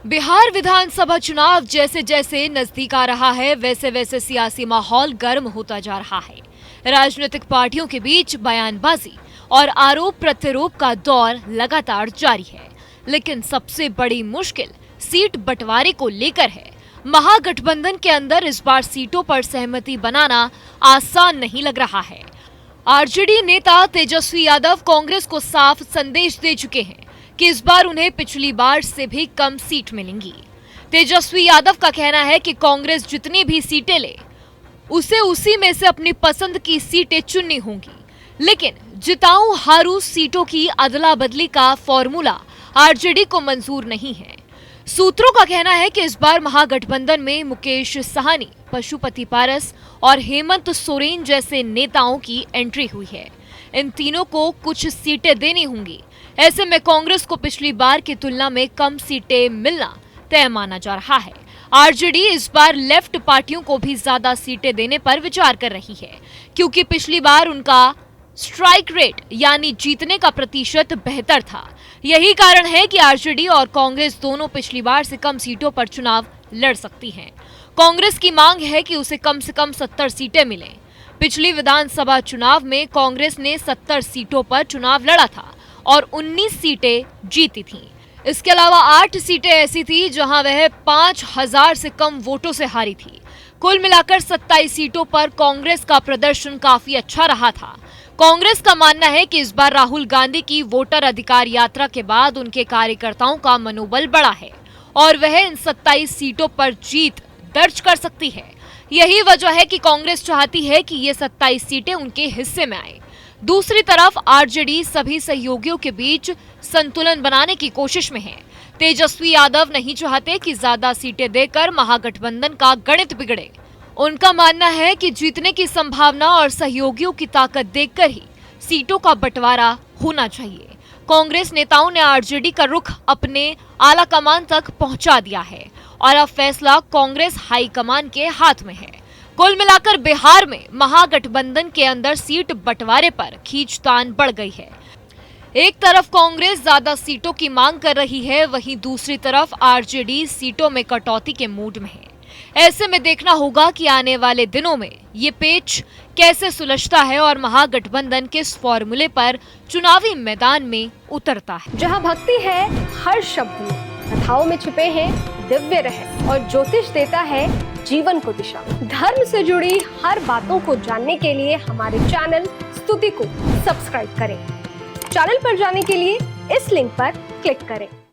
बिहार विधानसभा चुनाव जैसे जैसे नजदीक आ रहा है वैसे वैसे सियासी माहौल गर्म होता जा रहा है। राजनीतिक पार्टियों के बीच बयानबाजी और आरोप प्रत्यारोप का दौर लगातार जारी है, लेकिन सबसे बड़ी मुश्किल सीट बंटवारे को लेकर है। महागठबंधन के अंदर इस बार सीटों पर सहमति बनाना आसान नहीं लग रहा है। आरजेडी नेता तेजस्वी यादव कांग्रेस को साफ संदेश दे चुके हैं कि इस बार उन्हें पिछली बार से भी कम सीट मिलेंगी। तेजस्वी यादव का कहना है कि कांग्रेस जितनी भी सीटें ले उसे उसी में से अपनी पसंद की सीटें चुननी होंगी, लेकिन जिताऊ हारू सीटों की अदला बदली का फॉर्मूला आरजेडी को मंजूर नहीं है। सूत्रों का कहना है कि इस बार महागठबंधन में मुकेश साहनी, पशुपति पारस और हेमंत सोरेन जैसे नेताओं की एंट्री हुई है। इन तीनों को कुछ सीटें देनी होंगी। ऐसे में कांग्रेस को पिछली बार की तुलना में कम सीटें मिलना तय माना जा रहा है। आरजेडी इस बार लेफ्ट पार्टियों को भी ज्यादा सीटें देने पर विचार कर रही है, क्योंकि पिछली बार उनका स्ट्राइक रेट यानी जीतने का प्रतिशत बेहतर था। यही कारण है कि आरजेडी और कांग्रेस दोनों पिछली बार से कम सीटों पर चुनाव लड़ सकती हैं। कांग्रेस की मांग है कि उसे कम से कम 70 सीटें मिलें। पिछली विधानसभा चुनाव में कांग्रेस ने 70 सीटों पर चुनाव लड़ा था और 19 सीटें जीती थीं। इसके अलावा 8 सीटें ऐसी थी जहां वह 5000 से कम वोटों से हारी थी। कुल मिलाकर 27 सीटों पर कांग्रेस का प्रदर्शन काफी अच्छा रहा था। कांग्रेस का मानना है कि इस बार राहुल गांधी की वोटर अधिकार यात्रा के बाद उनके कार्यकर्ताओं का मनोबल बढ़ा है और वह इन 27 सीटों पर जीत दर्ज कर सकती है। यही वजह है कि कांग्रेस चाहती है कि ये 27 सीटें उनके हिस्से में आए। दूसरी तरफ आरजेडी सभी सहयोगियों के बीच संतुलन बनाने की कोशिश में है। तेजस्वी यादव नहीं चाहते कि ज्यादा सीटें देकर महागठबंधन का गणित बिगड़े। उनका मानना है कि जीतने की संभावना और सहयोगियों की ताकत देखकर ही सीटों का बंटवारा होना चाहिए। कांग्रेस नेताओं ने आरजेडी का रुख अपने आला कमान तक पहुंचा दिया है और अब फैसला कांग्रेस हाई कमान के हाथ में है। कुल मिलाकर बिहार में महागठबंधन के अंदर सीट बंटवारे पर खींचतान बढ़ गई है। एक तरफ कांग्रेस ज्यादा सीटों की मांग कर रही है, वहीं दूसरी तरफ आरजेडी सीटों में कटौती के मूड में है। ऐसे में देखना होगा कि आने वाले दिनों में ये पेच कैसे सुलझता है और महागठबंधन किस फॉर्मूले पर चुनावी मैदान में उतरता है। जहां भक्ति है हर शब्द में, कथाओं में छुपे हैं दिव्य रहस्य और ज्योतिष देता है जीवन को दिशा। धर्म से जुड़ी हर बातों को जानने के लिए हमारे चैनल स्तुति को सब्सक्राइब करें। चैनल पर जाने के लिए इस लिंक पर क्लिक करें।